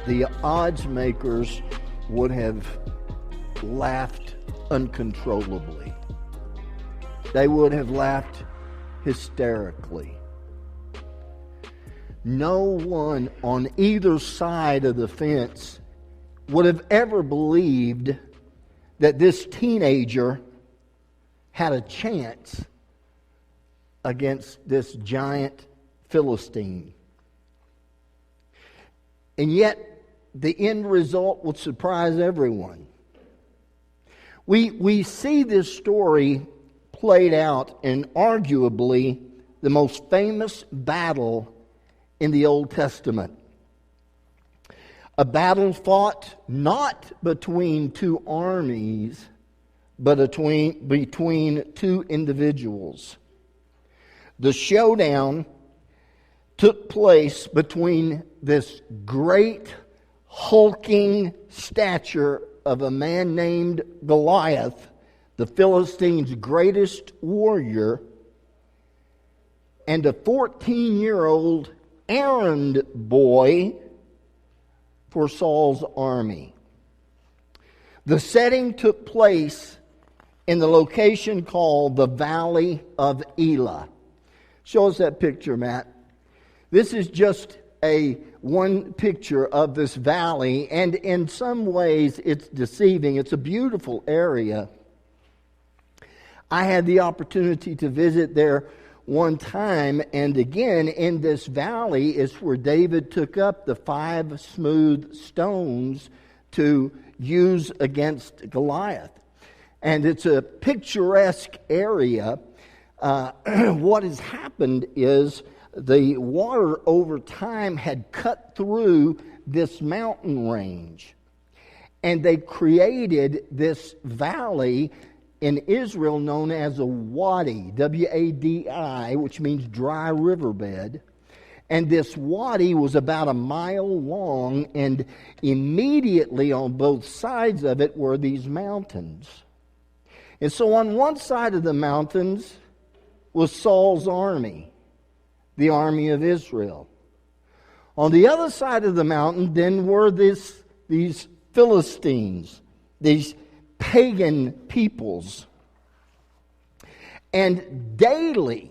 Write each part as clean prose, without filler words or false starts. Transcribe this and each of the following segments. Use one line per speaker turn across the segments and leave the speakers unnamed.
the odds makers would have laughed uncontrollably. They would have laughed hysterically. No one on either side of the fence would have ever believed that this teenager had a chance against this giant Philistine. And yet, the end result would surprise everyone. We see this story played out in arguably the most famous battle in the Old Testament. A battle fought not between two armies, but between two individuals. The showdown took place between this great hulking stature of a man named Goliath, the Philistines' greatest warrior, and a 14-year-old errand boy for Saul's army. The setting took place in the location called the Valley of Elah. Show us that picture, Matt. This is just one picture of this valley, and in some ways it's deceiving. It's a beautiful area. I had the opportunity to visit there one time, and again, in this valley is where David took up the 5 smooth stones to use against Goliath. And it's a picturesque area. What has happened is the water over time had cut through this mountain range. And they created this valley in Israel known as a wadi, W-A-D-I, which means dry riverbed. And this wadi was about a mile long, and immediately on both sides of it were these mountains. And so on one side of the mountains was Saul's army, the army of Israel. On the other side of the mountain then were these Philistines, these pagan peoples. And daily,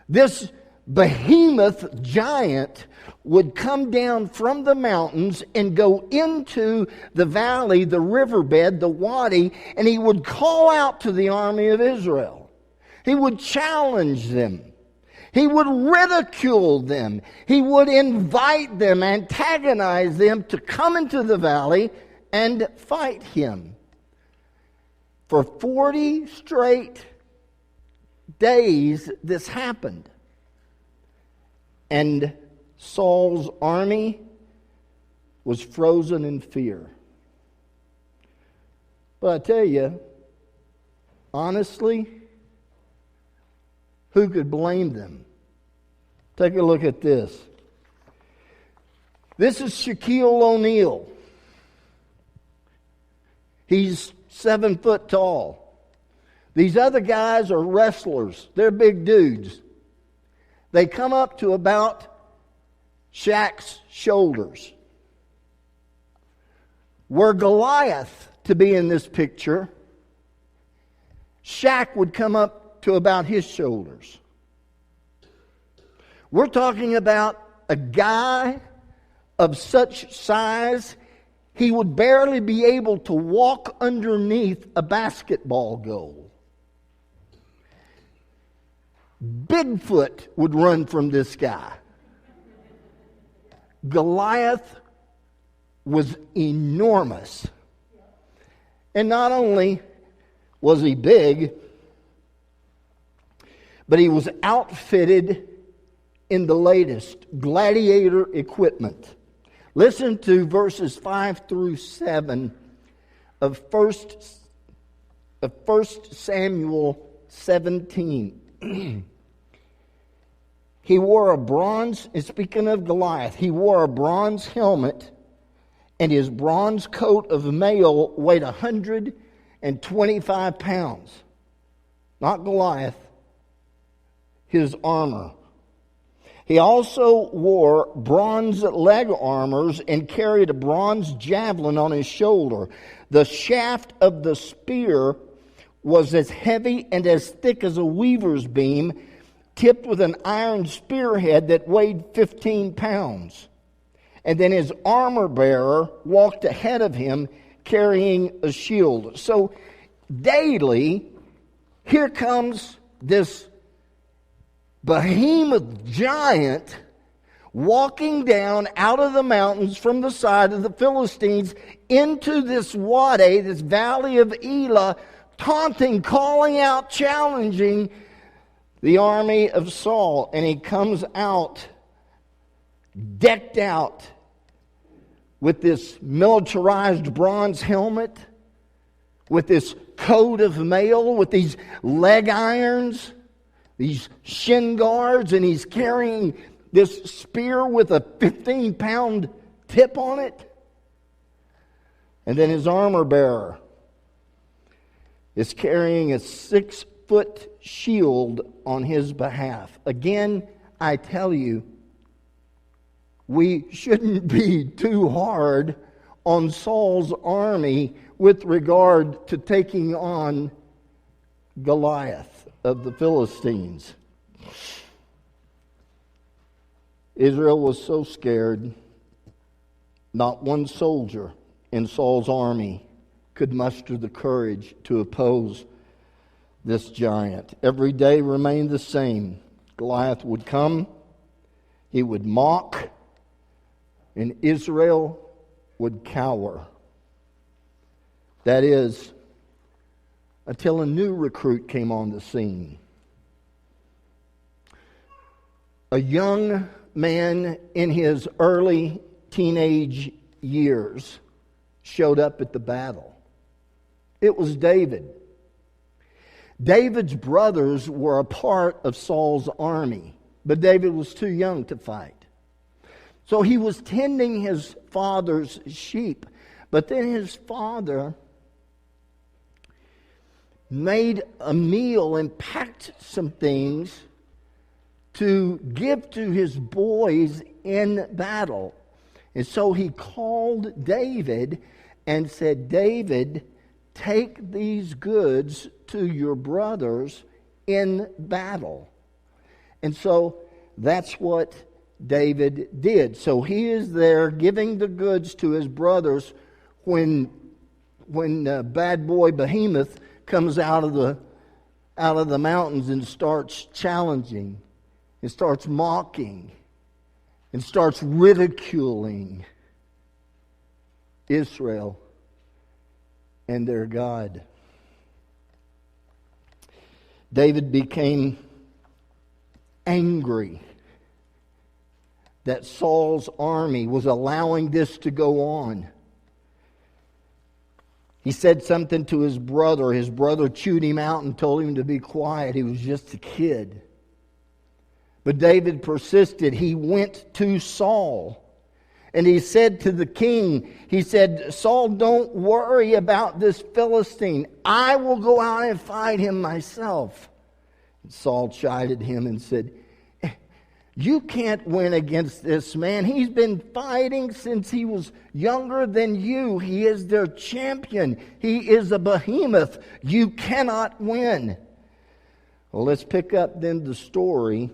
this behemoth giant would come down from the mountains and go into the valley, the riverbed, the wadi, and he would call out to the army of Israel. He would challenge them. He would ridicule them. He would invite them, antagonize them to come into the valley and fight him. For 40 straight days, this happened. And Saul's army was frozen in fear. But I tell you, honestly, who could blame them? Take a look at this. This is Shaquille O'Neal. He's 7 foot tall. These other guys are wrestlers. They're big dudes. They come up to about Shaq's shoulders. Were Goliath to be in this picture, Shaq would come up to about his shoulders. We're talking about a guy of such size, he would barely be able to walk underneath a basketball goal. Bigfoot would run from this guy. Goliath was enormous. And not only was he big, but he was outfitted in the latest gladiator equipment. Listen to verses 5 through 7 of 1 Samuel 17. He wore a bronze, and speaking of Goliath, he wore a bronze helmet, and his bronze coat of mail weighed 125 pounds. Not Goliath, his armor. He also wore bronze leg armors and carried a bronze javelin on his shoulder. The shaft of the spear was as heavy and as thick as a weaver's beam, tipped with an iron spearhead that weighed 15 pounds. And then his armor bearer walked ahead of him carrying a shield. So daily, here comes this behemoth giant walking down out of the mountains from the side of the Philistines into this wadi, this valley of Elah, taunting, calling out, challenging the army of Saul. And he comes out decked out with this militarized bronze helmet, with this coat of mail, with these leg irons, these shin guards, and he's carrying this spear with a 15-pound tip on it. And then his armor bearer is carrying a 6-foot shield on his behalf. Again, I tell you, we shouldn't be too hard on Saul's army with regard to taking on Goliath of the Philistines. Israel was so scared, not one soldier in Saul's army could muster the courage to oppose this giant. Every day remained the same. Goliath would come, he would mock, and Israel would cower. That is, until a new recruit came on the scene. A young man in his early teenage years showed up at the battle. It was David. David's brothers were a part of Saul's army, but David was too young to fight. So he was tending his father's sheep, but then his father made a meal and packed some things to give to his boys in battle. And so he called David and said, "David, take these goods to your brothers in battle." And so that's what David did. So he is there giving the goods to his brothers when bad boy Behemoth comes out of the mountains and starts challenging, and starts mocking, and starts ridiculing Israel and their God. David became angry that Saul's army was allowing this to go on. He said something to his brother. His brother chewed him out and told him to be quiet. He was just a kid. But David persisted. He went to Saul and he said to the king, he said, "Saul, don't worry about this Philistine. I will go out and fight him myself." And Saul chided him and said, "You can't win against this man. He's been fighting since he was younger than you. He is their champion. He is a behemoth. You cannot win." Well, let's pick up then the story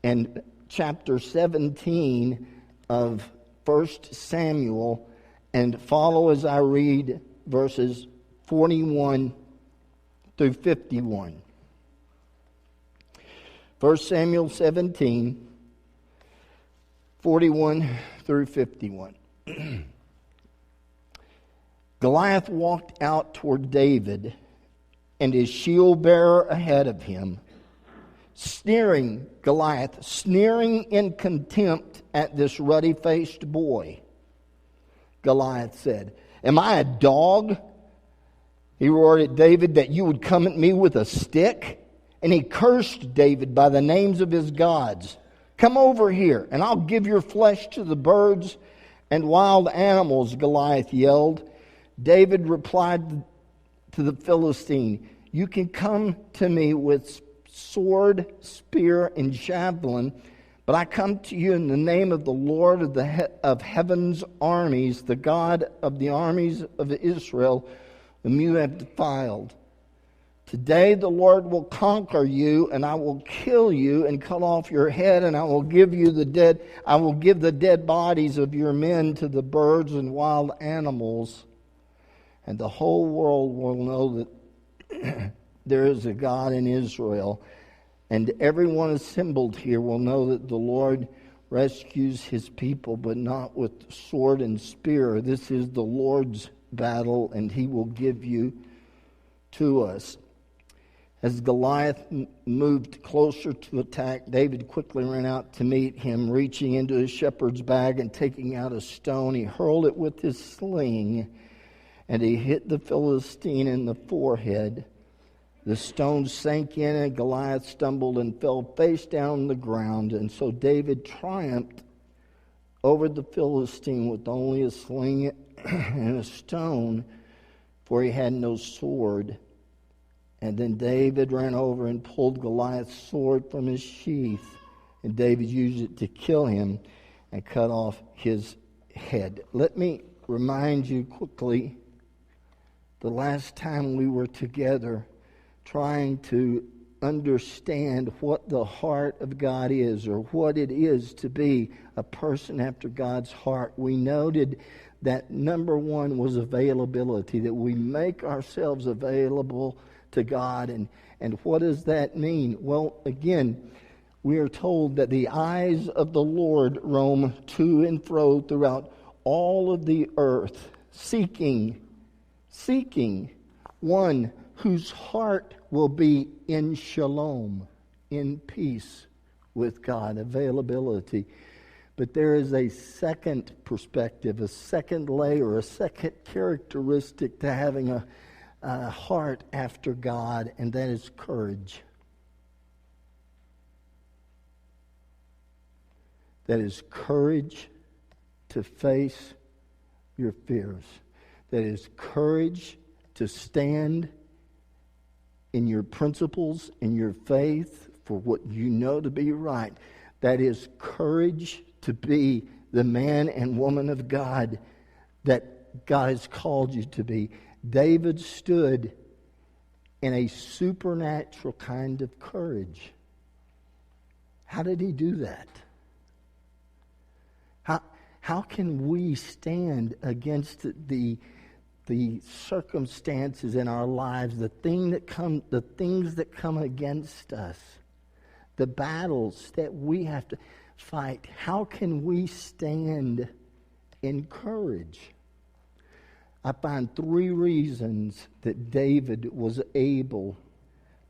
in chapter 17 of 1 Samuel and follow as I read verses 41 through 51. 1 Samuel 17, 41 through 51. Goliath walked out toward David and his shield bearer ahead of him, sneering in contempt at this ruddy-faced boy. Goliath said, "Am I a dog?" He roared at David, "that you would come at me with a stick?" And he cursed David by the names of his gods. "Come over here, and I'll give your flesh to the birds and wild animals," Goliath yelled. David replied to the Philistine, "You can come to me with sword, spear, and javelin, But I come to you in the name of the Lord of heaven's armies, the God of the armies of Israel, whom you have defiled. Today the Lord will conquer you, and I will kill you and cut off your head, and I will give the dead bodies of your men to the birds and wild animals, and the whole world will know that there is a God in Israel. And everyone assembled here will know that the Lord rescues his people, but not with sword and spear. This is the Lord's battle, and he will give you to us. As Goliath moved closer to attack, David quickly ran out to meet him. Reaching into his shepherd's bag and taking out a stone, he hurled it with his sling, and he hit the Philistine in the forehead. The stone sank in, and Goliath stumbled and fell face down on the ground. And so David triumphed over the Philistine with only a sling and a stone, for he had no sword. And then David ran over and pulled Goliath's sword from his sheath, and David used it to kill him and cut off his head. Let me remind you quickly, the last time we were together trying to understand what the heart of God is, or what it is to be a person after God's heart, we noted that number one was availability, that we make ourselves available to God. And what does that mean? Well, again, we are told that the eyes of the Lord roam to and fro throughout all of the earth, seeking one whose heart will be in shalom, in peace with God, availability. But there is a second perspective, a second layer, a second characteristic to having a heart after God, and that is courage. That is courage to face your fears. That is courage to stand in your principles, in your faith, for what you know to be right. That is courage to be the man and woman of God that God has called you to be. David stood in a supernatural kind of courage. How did he do that? How can we stand against the circumstances in our lives, the things that come against us, the battles that we have to fight? How can we stand in courage? I find 3 reasons that David was able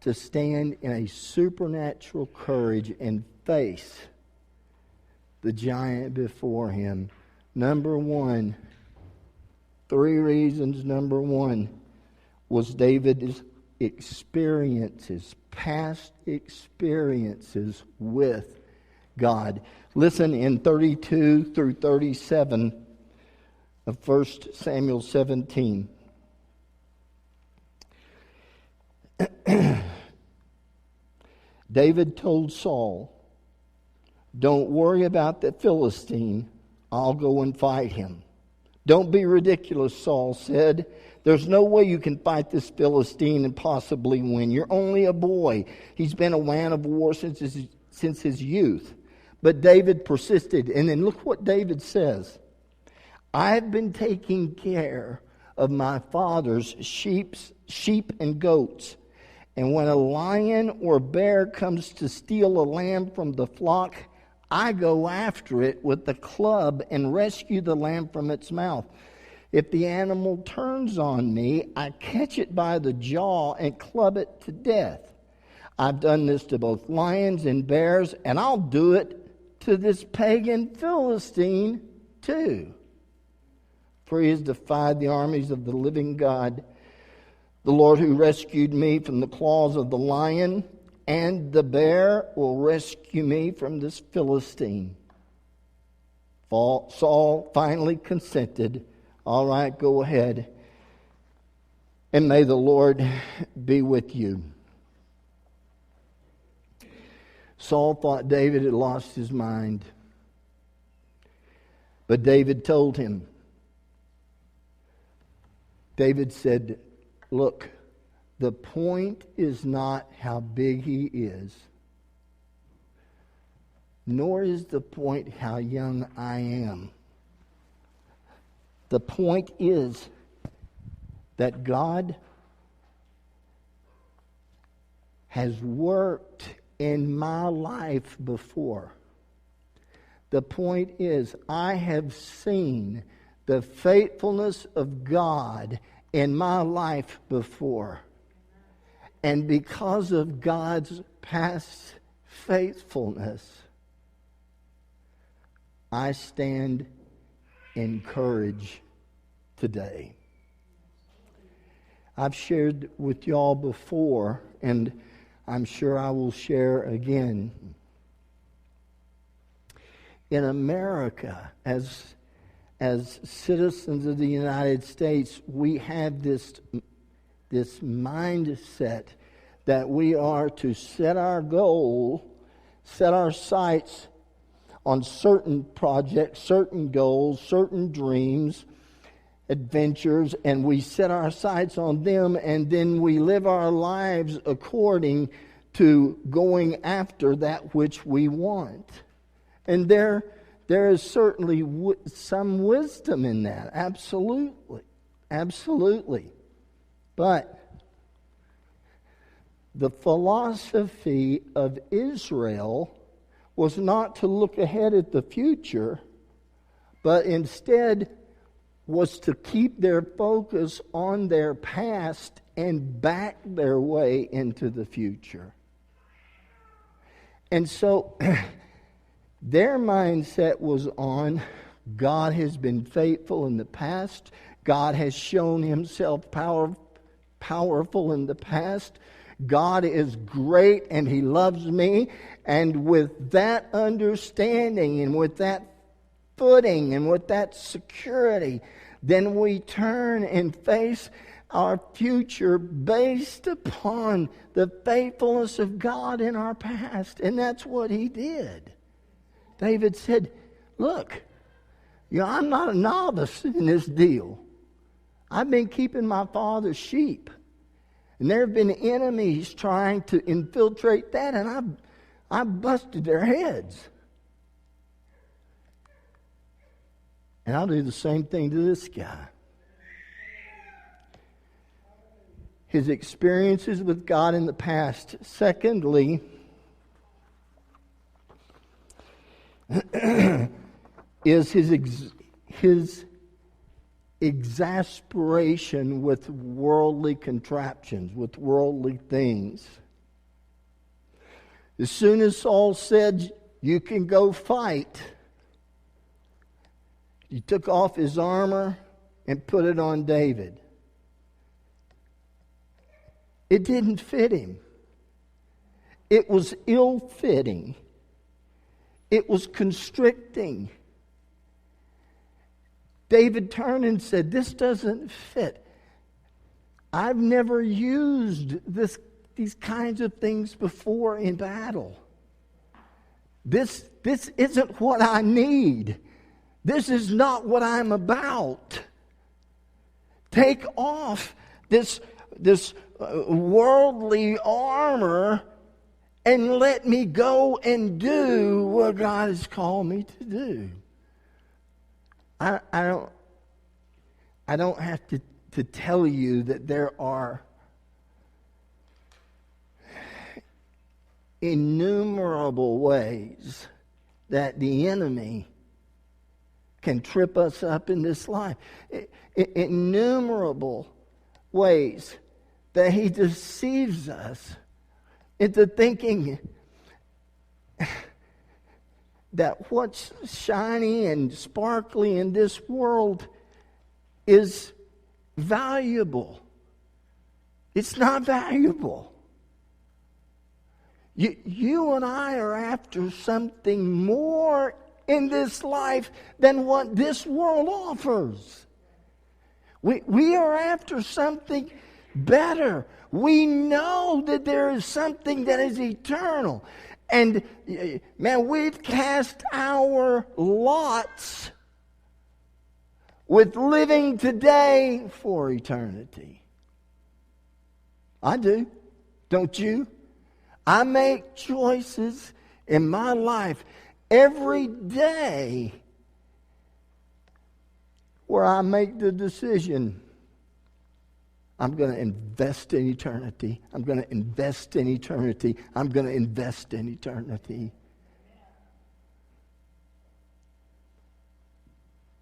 to stand in a supernatural courage and face the giant before him. Number 1, 3 reasons. Number 1 was David's experiences, past experiences with God. Listen in 32 through 37 of 1 Samuel 17. David told Saul, "Don't worry about the Philistine. I'll go and fight him." "Don't be ridiculous," Saul said. "There's no way you can fight this Philistine and possibly win. You're only a boy. He's been a man of war since his youth." But David persisted. And then look what David says. "I've been taking care of my father's sheep and goats. And when a lion or bear comes to steal a lamb from the flock, I go after it with the club and rescue the lamb from its mouth. If the animal turns on me, I catch it by the jaw and club it to death. I've done this to both lions and bears, and I'll do it to this pagan Philistine too. For he has defied the armies of the living God, the Lord who rescued me from the claws of the lion and the bear will rescue me from this Philistine." Saul finally consented. "All right, go ahead. And may the Lord be with you." Saul thought David had lost his mind. But David told him. David said, look, the point is not how big he is, nor is the point how young I am. The point is that God has worked in my life before. The point is, I have seen the faithfulness of God in my life before. And because of God's past faithfulness, I stand in courage today. I've shared with y'all before, and I'm sure I will share again. In America, as citizens of the United States, we have this mindset that we are to set our goal, set our sights on certain projects, certain goals, certain dreams, adventures, and we set our sights on them, and then we live our lives according to going after that which we want. And there is certainly some wisdom in that, absolutely, absolutely. But the philosophy of Israel was not to look ahead at the future, but instead was to keep their focus on their past and back their way into the future. And so their mindset was on, God has been faithful in the past. God has shown himself powerful in the past. God is great and he loves me. And with that understanding and with that footing and with that security, then we turn and face our future based upon the faithfulness of God in our past. And that's what he did. David said, look, I'm not a novice in this deal. I've been keeping my father's sheep. And there have been enemies trying to infiltrate that, and I've busted their heads. And I'll do the same thing to this guy. His experiences with God in the past. Secondly, is his exasperation with worldly contraptions, with worldly things. As soon as Saul said, you can go fight, he took off his armor and put it on David. It didn't fit him. It was ill-fitting. It was constricting. David turned and said, this doesn't fit. I've never used these kinds of things before in battle. This isn't what I need. This is not what I'm about. Take off this worldly armor and let me go and do what God has called me to do. I don't have to tell you that there are innumerable ways that the enemy can trip us up in this life. Innumerable ways that he deceives us into thinking that what's shiny and sparkly in this world is valuable. It's not valuable. You and I are after something more in this life than what this world offers. We are after something better. We know that there is something that is eternal. And, man, we've cast our lots with living today for eternity. I do. Don't you? I make choices in my life every day where I make the decision, I'm going to invest in eternity. I'm going to invest in eternity. I'm going to invest in eternity.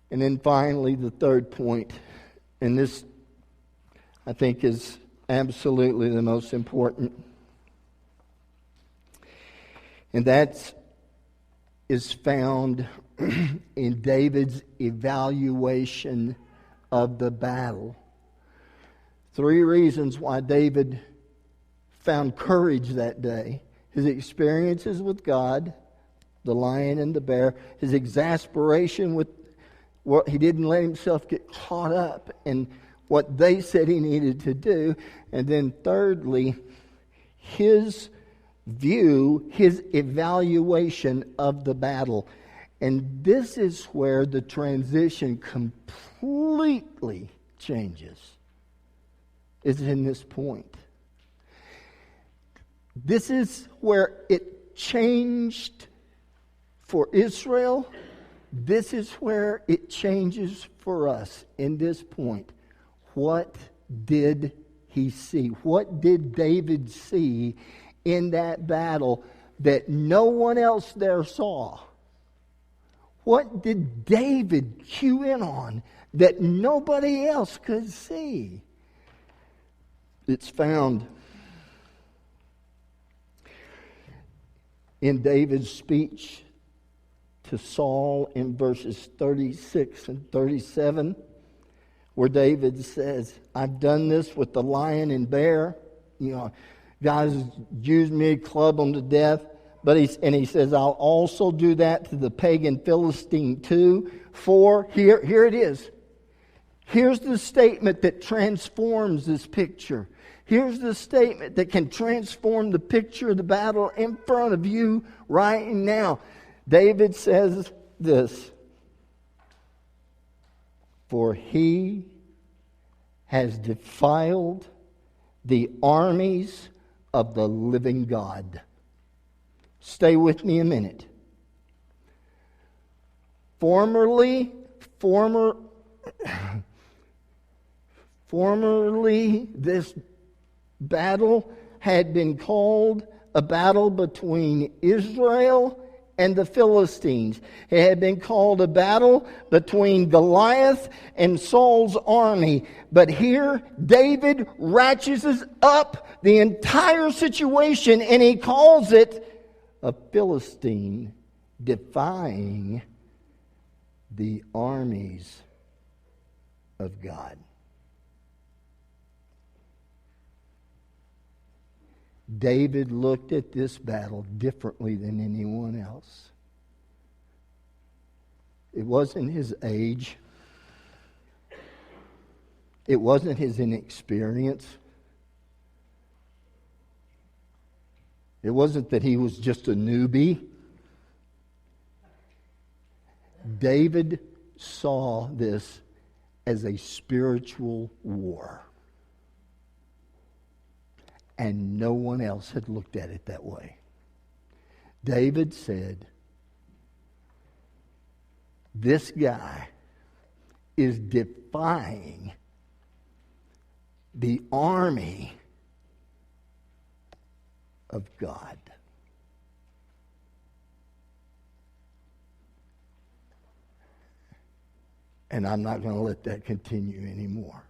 And then finally, the third point, and this I think is absolutely the most important, and that is found in David's evaluation of the battle. 3 reasons why David found courage that day. His experiences with God, the lion and the bear, his exasperation with what he didn't let himself get caught up in what they said he needed to do. And then thirdly, his view, his evaluation of the battle. And this is where the transition completely changes. Is in this point. This is where it changed for Israel. This is where it changes for us in this point. What did he see? What did David see in that battle that no one else there saw? What did David cue in on that nobody else could see? It's found in David's speech to Saul in verses 36 and 37, where David says, I've done this with the lion and bear. You know, God has used me to club them to death. But he says, I'll also do that to the pagan Philistine too. For, here it is. Here's the statement that transforms this picture. Here's the statement that can transform the picture of the battle in front of you right now. David says this, for he has defiled the armies of the living God. Stay with me a minute. Formerly, this battle had been called a battle between Israel and the Philistines. It had been called a battle between Goliath and Saul's army. But here, David ratchets up the entire situation and he calls it a Philistine defying the armies of God. David looked at this battle differently than anyone else. It wasn't his age. It wasn't his inexperience. It wasn't that he was just a newbie. David saw this as a spiritual war. And no one else had looked at it that way. David said, this guy is defying the army of God. And I'm not going to let that continue anymore.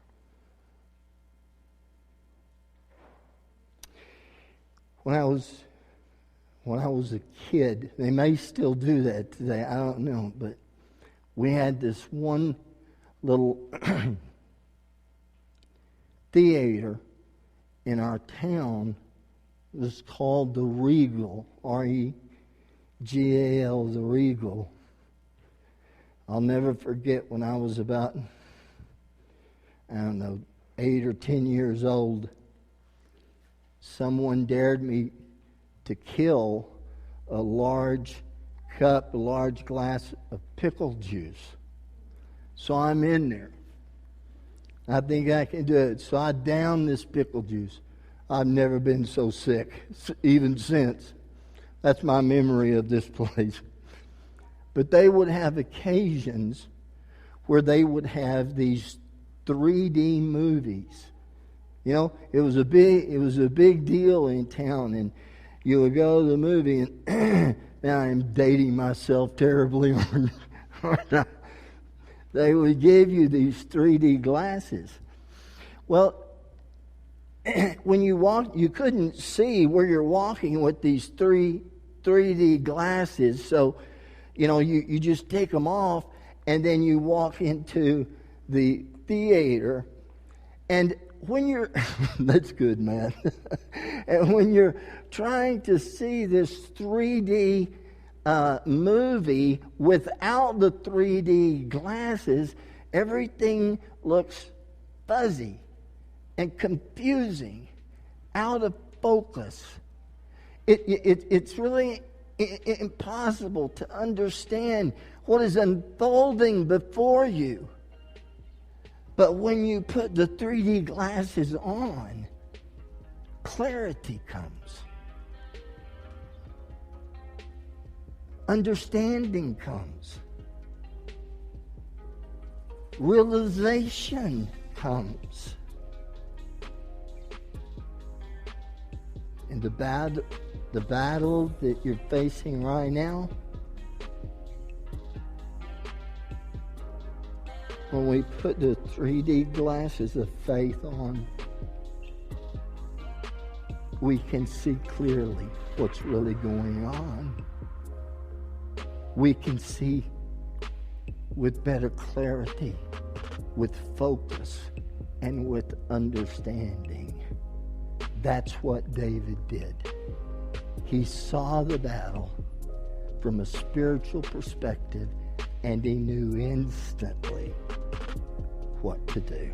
When I was a kid, they may still do that today, I don't know, but we had this one little theater in our town. It was called the Regal, R-E-G-A-L, the Regal. I'll never forget when I was about, 8 or 10 years old. Someone dared me to kill a large cup, a large glass of pickle juice. So I'm in there. I think I can do it. So I down this pickle juice. I've never been so sick, even since. That's my memory of this place. But they would have occasions where they would have these 3D movies. You know, it was a big deal in town, and you would go to the movie, and now I'm dating myself terribly. They would give you these 3D glasses. Well, when you walk, you couldn't see where you're walking with these 3D glasses. So, you know, you just take them off, and then you walk into the theater. And when you're, that's good, man. And when you're trying to see this 3D movie without the 3D glasses, everything looks fuzzy and confusing, out of focus. It's really impossible to understand what is unfolding before you. But when you put the 3D glasses on, clarity comes. Understanding comes. Realization comes. And the battle that you're facing right now, when we put the 3D glasses of faith on, we can see clearly what's really going on. We can see with better clarity, with focus, and with understanding. That's what David did. He saw the battle from a spiritual perspective, and he knew instantly what to do.